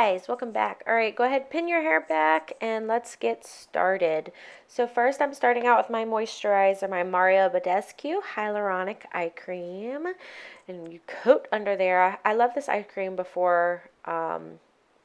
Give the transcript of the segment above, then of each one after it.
guys, welcome back. All right, go ahead, pin your hair back, and let's get started. So first, I'm starting out with my moisturizer, my Badescu Hyaluronic Eye Cream, and you coat under there. I love this eye cream before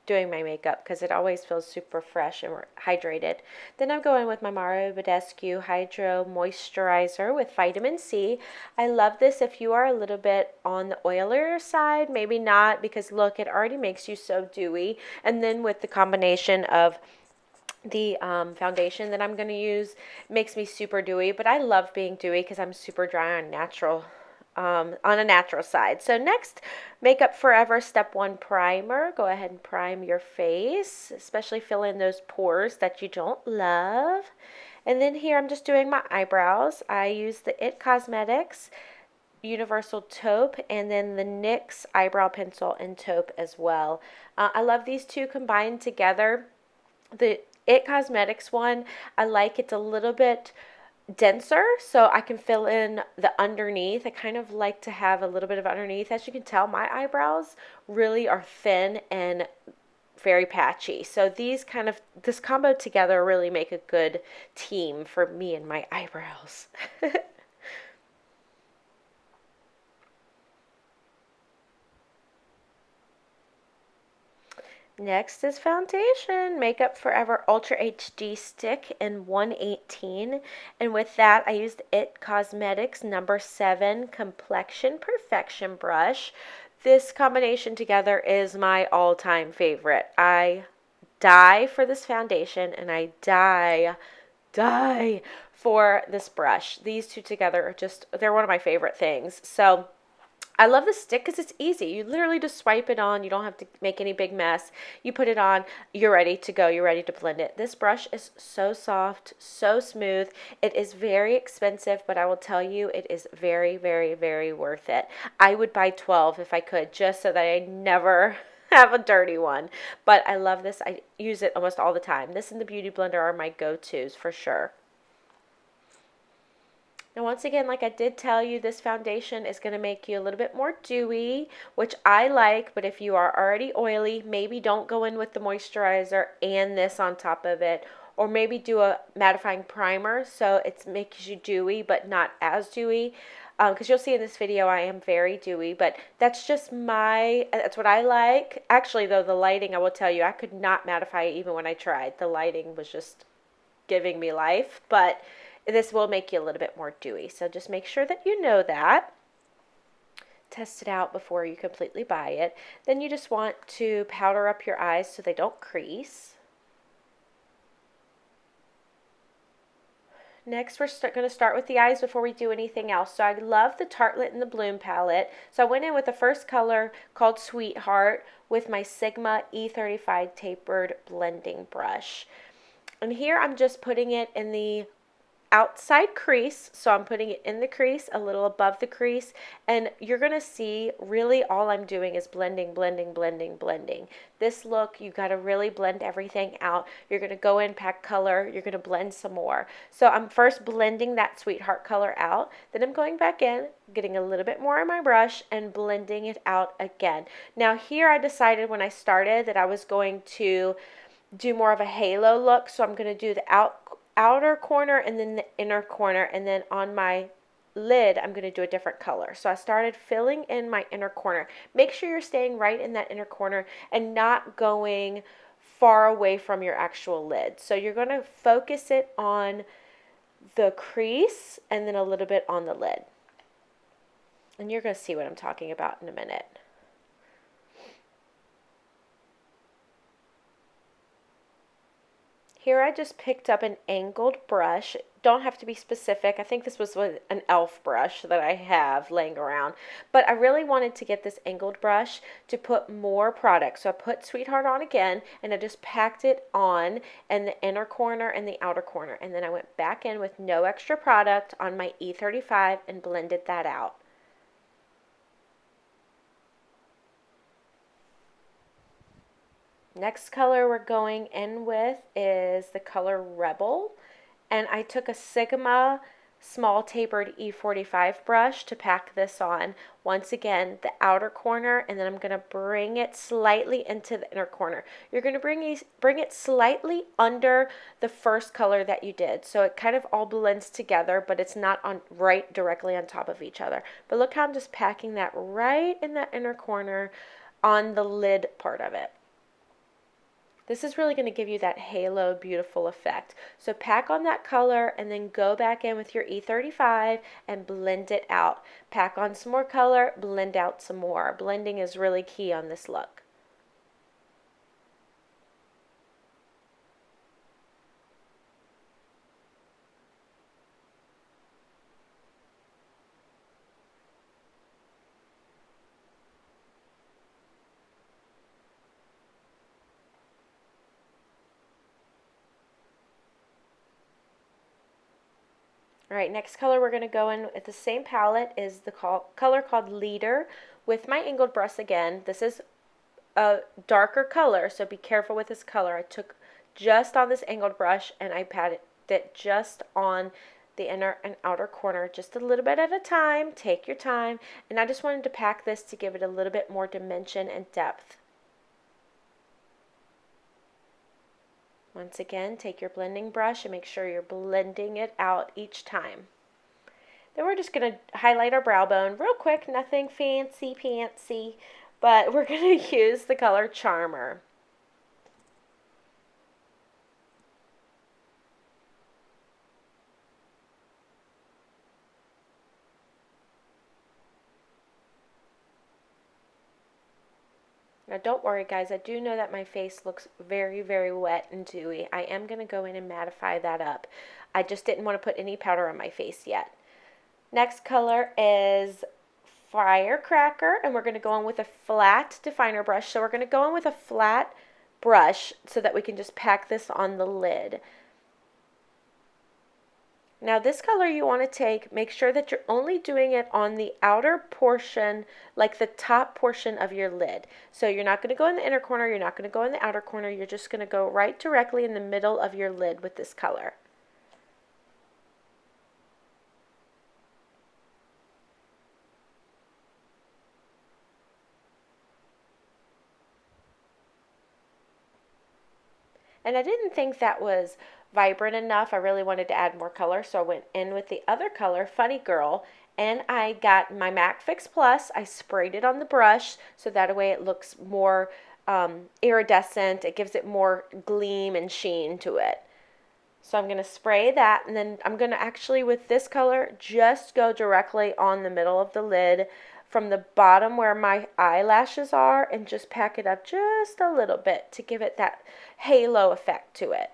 doing my makeup because it always feels super fresh and hydrated. Then I'm going with my Badescu Hydro Moisturizer with vitamin C. I love this if you are a little bit on the oilier side, maybe not, because look, it already makes you so dewy. And then with the combination of the foundation that I'm going to use, makes me super dewy, but I love being dewy because I'm super dry on a natural side. So next, Makeup Forever Step 1 Primer. Go ahead and prime your face, especially fill in those pores that you don't love. And then here I'm just doing my eyebrows. I use the IT Cosmetics Universal Taupe and then the NYX Eyebrow Pencil in Taupe as well. I love these two combined together. The IT Cosmetics one, I like it's a little bit denser, so I can fill in the underneath. I kind of like to have a little bit of underneath. As you can tell, my eyebrows really are thin and very patchy. So this combo together really make a good team for me and my eyebrows. Next is foundation, Makeup Forever Ultra HD Stick in 118. And with that, I used IT Cosmetics number 7 Complexion Perfection Brush. This combination together is my all-time favorite. I die for this foundation, and I die for this brush. These two together are they're one of my favorite things. So I love the stick because it's easy. You literally just swipe it on. You don't have to make any big mess. You put it on. You're ready to go. You're ready to blend it. This brush is so soft, so smooth. It is very expensive, but I will tell you it is very, very, very worth it. I would buy 12 if I could, just so that I never have a dirty one. But I love this. I use it almost all the time. This and the Beauty Blender are my go-tos for sure. Now, once again, like I did tell you, this foundation is going to make you a little bit more dewy, which I like, but if you are already oily, maybe don't go in with the moisturizer and this on top of it, or maybe do a mattifying primer so it makes you dewy, but not as dewy, because you'll see in this video I am very dewy, but that's what I like. Actually, though, the lighting, I will tell you, I could not mattify even when I tried. The lighting was just giving me life, but this will make you a little bit more dewy. So just make sure that you know that. Test it out before you completely buy it. Then you just want to powder up your eyes so they don't crease. Next, we're going to start with the eyes before we do anything else. So I love the Tartlette in the Bloom palette. So I went in with the first color called Sweetheart with my Sigma E35 tapered blending brush. And here I'm just putting it in the outside crease, so I'm putting it in the crease, a little above the crease, and you're going to see really all I'm doing is blending. This look, you got to really blend everything out. You're going to go in, pack color, you're going to blend some more. So I'm first blending that Sweetheart color out, then I'm going back in, getting a little bit more on my brush and blending it out again. Now here I decided when I started that I was going to do more of a halo look, so I'm going to do the outer corner and then the inner corner, and then on my lid I'm going to do a different color. So I started filling in my inner corner. Make sure you're staying right in that inner corner and not going far away from your actual lid. So you're going to focus it on the crease and then a little bit on the lid. And you're going to see what I'm talking about in a minute. Here I just picked up an angled brush. Don't have to be specific. I think this was an e.l.f. brush that I have laying around. But I really wanted to get this angled brush to put more product. So I put Sweetheart on again, and I just packed it on in the inner corner and the outer corner. And then I went back in with no extra product on my E35 and blended that out. Next color we're going in with is the color Rebel, and I took a Sigma small tapered E45 brush to pack this on. Once again, the outer corner, and then I'm going to bring it slightly into the inner corner. You're going to bring it slightly under the first color that you did, so it kind of all blends together, but it's not on right directly on top of each other. But look how I'm just packing that right in that inner corner on the lid part of it. This is really going to give you that halo beautiful effect. So pack on that color and then go back in with your E35 and blend it out. Pack on some more color, blend out some more. Blending is really key on this look. All right, next color we're going to go in with the same palette is the color called Leader with my angled brush again. This is a darker color, so be careful with this color. I took just on this angled brush and I patted it just on the inner and outer corner, just a little bit at a time. Take your time. And I just wanted to pack this to give it a little bit more dimension and depth. Once again, take your blending brush and make sure you're blending it out each time. Then we're just going to highlight our brow bone real quick, nothing fancy, but we're going to use the color Charmer. Now don't worry guys, I do know that my face looks very, very wet and dewy. I am going to go in and mattify that up. I just didn't want to put any powder on my face yet. Next color is Firecracker, and we're going to go in with a flat definer brush. So we're going to go in with a flat brush so that we can just pack this on the lid. Now this color you want to take, make sure that you're only doing it on the outer portion, like the top portion of your lid. So you're not going to go in the inner corner, you're not going to go in the outer corner, you're just going to go right directly in the middle of your lid with this color. And I didn't think that was vibrant enough. I really wanted to add more color, so I went in with the other color, Funny Girl, and I got my MAC Fix Plus. I sprayed it on the brush so that way it looks more iridescent. It gives it more gleam and sheen to it. So I'm going to spray that, and then I'm going to actually, with this color, just go directly on the middle of the lid from the bottom where my eyelashes are and just pack it up just a little bit to give it that halo effect to it.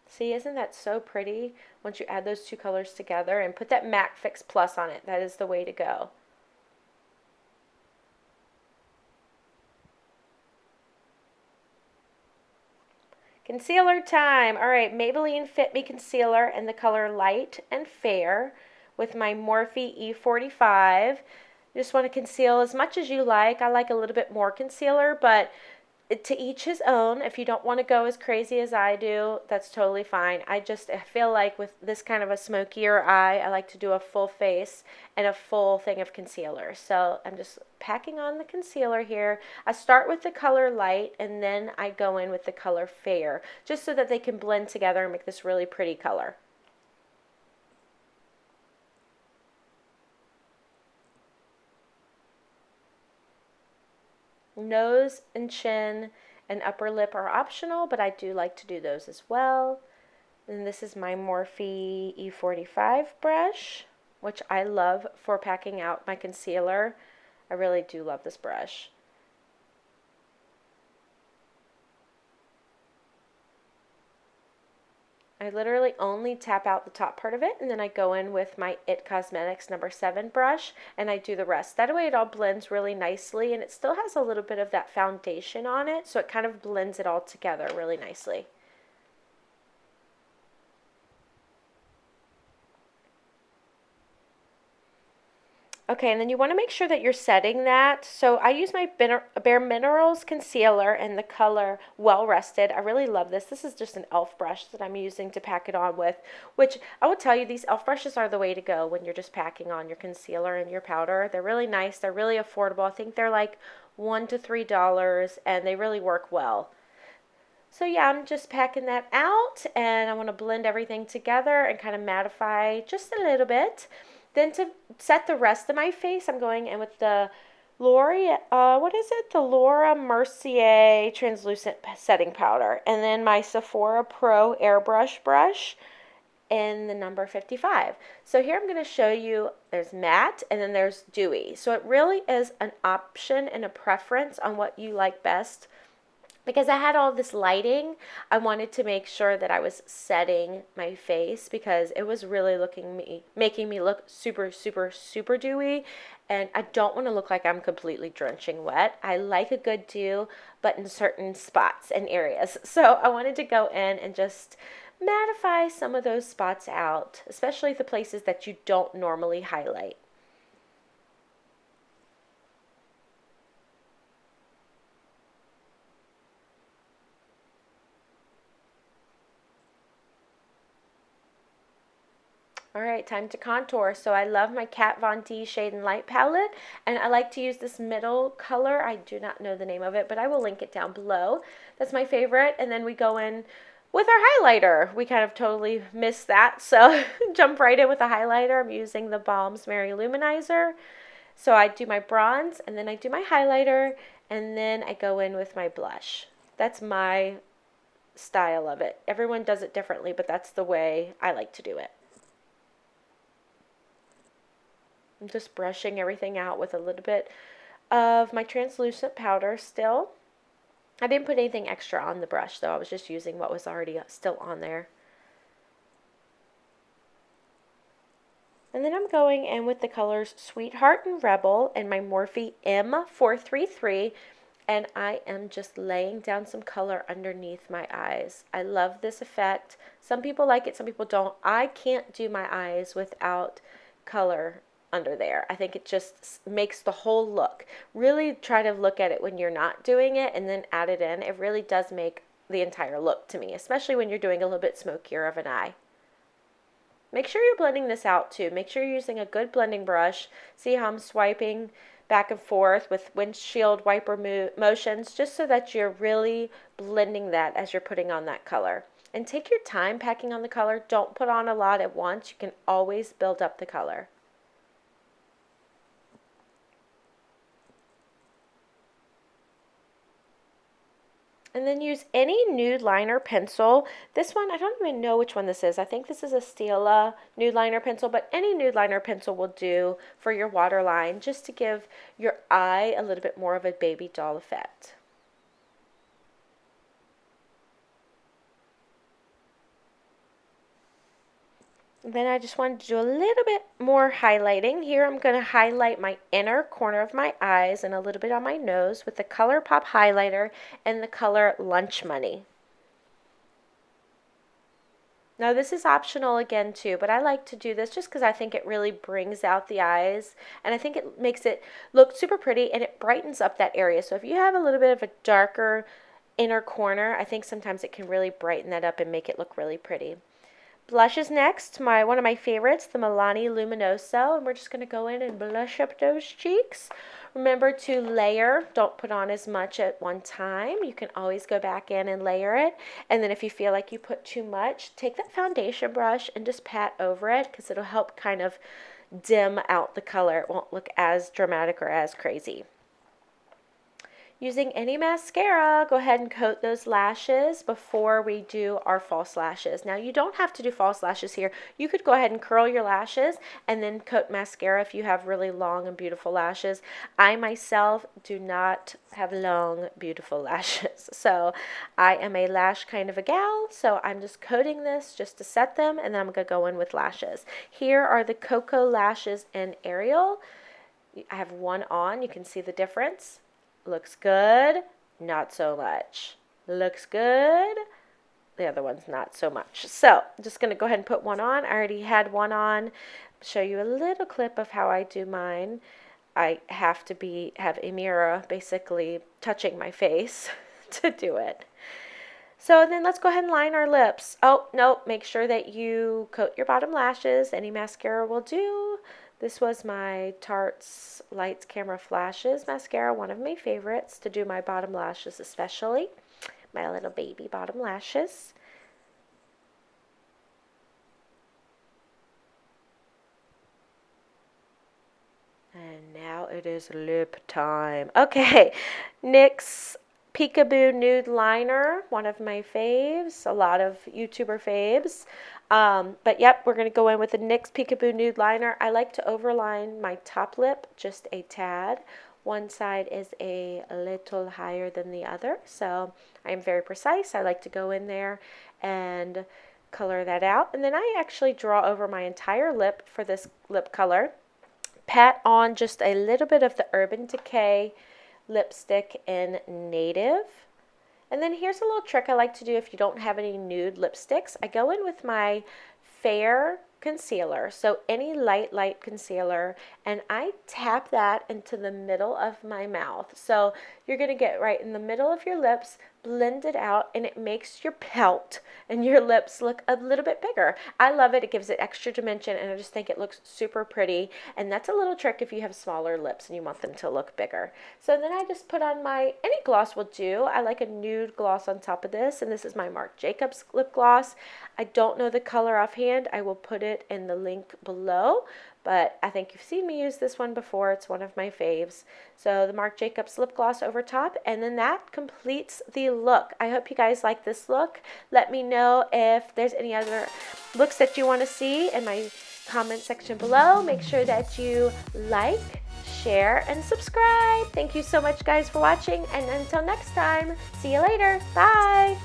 See, isn't that so pretty once you add those two colors together? And put that MAC Fix Plus on it. That is the way to go. Concealer time. All right, Maybelline Fit Me Concealer in the color Light and Fair with my Morphe E45. You just want to conceal as much as you like. I like a little bit more concealer, but to each his own. If you don't want to go as crazy as I do, that's totally fine. I feel like with this kind of a smokier eye, I like to do a full face and a full thing of concealer. So I'm just packing on the concealer here. I start with the color Light and then I go in with the color Fair, just so that they can blend together and make this really pretty color. Nose and chin and upper lip are optional, but I do like to do those as well. And this is my Morphe E45 brush, which I love for packing out my concealer. I really do love this brush. I literally only tap out the top part of it, and then I go in with my IT Cosmetics number 7 brush, and I do the rest. That way it all blends really nicely, and it still has a little bit of that foundation on it, so it kind of blends it all together really nicely. Okay, and then you want to make sure that you're setting that. So I use my BareMinerals concealer in the color Well Rested. I really love this. This is just an e.l.f. brush that I'm using to pack it on with, which I will tell you, these e.l.f. brushes are the way to go when you're just packing on your concealer and your powder. They're really nice. They're really affordable. I think they're like $1 to $3, and they really work well. So yeah, I'm just packing that out, and I want to blend everything together and kind of mattify just a little bit. Then to set the rest of my face, I'm going in with the what is it? The Laura Mercier Translucent Setting Powder. And then my Sephora Pro Airbrush brush in the number 55. So here I'm going to show you, there's matte and then there's dewy. So it really is an option and a preference on what you like best. Because I had all this lighting, I wanted to make sure that I was setting my face because it was really making me look super, super, super dewy. And I don't want to look like I'm completely drenching wet. I like a good dew, but in certain spots and areas. So I wanted to go in and just mattify some of those spots out, especially the places that you don't normally highlight. All right, time to contour. So I love my Kat Von D Shade and Light palette, and I like to use this middle color. I do not know the name of it, but I will link it down below. That's my favorite. And then we go in with our highlighter. We kind of totally missed that, so jump right in with a highlighter. I'm using the Balm's Milani Luminoso. So I do my bronze, and then I do my highlighter, and then I go in with my blush. That's my style of it. Everyone does it differently, but that's the way I like to do it. I'm just brushing everything out with a little bit of my translucent powder still. I didn't put anything extra on the brush, though. I was just using what was already still on there. And then I'm going in with the colors Sweetheart and Rebel and my Morphe M433. And I am just laying down some color underneath my eyes. I love this effect. Some people like it, some people don't. I can't do my eyes without color under there. I think it just makes the whole look. Really try to look at it when you're not doing it and then add it in. It really does make the entire look to me, especially when you're doing a little bit smokier of an eye. Make sure you're blending this out too. Make sure you're using a good blending brush. See how I'm swiping back and forth with windshield wiper motions, just so that you're really blending that as you're putting on that color. And take your time packing on the color. Don't put on a lot at once. You can always build up the color. And then use any nude liner pencil. This one, I don't even know which one this is. I think this is a Stila nude liner pencil, but any nude liner pencil will do for your waterline, just to give your eye a little bit more of a baby doll effect. Then I just wanted to do a little bit more highlighting. Here I'm going to highlight my inner corner of my eyes and a little bit on my nose with the ColourPop highlighter and the color Lunch Money. Now this is optional again too, but I like to do this just because I think it really brings out the eyes, and I think it makes it look super pretty, and it brightens up that area. So if you have a little bit of a darker inner corner, I think sometimes it can really brighten that up and make it look really pretty. Blush is next, one of my favorites, the Milani Luminoso, and we're just going to go in and blush up those cheeks. Remember to layer. Don't put on as much at one time. You can always go back in and layer it. And then if you feel like you put too much, take that foundation brush and just pat over it, because it'll help kind of dim out the color. It won't look as dramatic or as crazy. Using any mascara, go ahead and coat those lashes before we do our false lashes. Now, you don't have to do false lashes here. You could go ahead and curl your lashes and then coat mascara if you have really long and beautiful lashes. I myself do not have long, beautiful lashes. So I am a lash kind of a gal. So I'm just coating this just to set them, and then I'm going to go in with lashes. Here are the Cocoa Lashes in Ariel. I have one on. You can see the difference. Looks good, not so much. Looks good, the other one's not so much. So I'm just going to go ahead and put one on. I already had one on. show you a little clip of how I do mine. I have to have a mirror basically touching my face to do it. So then let's go ahead and line our lips. Oh, no, make sure that you coat your bottom lashes. Any mascara will do. This was my Tarte's Lights Camera Flashes mascara, one of my favorites to do my bottom lashes especially. My little baby bottom lashes. And now it is lip time. Okay, NYX Peekaboo Nude Liner, one of my faves, a lot of YouTuber faves. But yep, we're going to go in with the NYX Peekaboo Nude Liner. I like to overline my top lip just a tad. One side is a little higher than the other, so I'm very precise. I like to go in there and color that out. And then I actually draw over my entire lip for this lip color. Pat on just a little bit of the Urban Decay lipstick in Native. And then here's a little trick I like to do if you don't have any nude lipsticks. I go in with my fair concealer, so any light concealer, and I tap that into the middle of my mouth. So you're going to get right in the middle of your lips, blend it out, and it makes your pout and your lips look a little bit bigger. I love it. It gives it extra dimension, and I just think it looks super pretty. And that's a little trick if you have smaller lips and you want them to look bigger. So then I just put on any gloss will do. I like a nude gloss on top of this, and this is my Marc Jacobs lip gloss. I don't know the color offhand. I will put it in the link below, but I think you've seen me use this one before. It's one of my faves. So the Marc Jacobs lip gloss over top, and then that completes the look. I hope you guys like this look. Let me know if there's any other looks that you want to see in my comment section below. Make sure that you like, share, and subscribe. Thank you so much, guys, for watching, and until next time, see you later. Bye.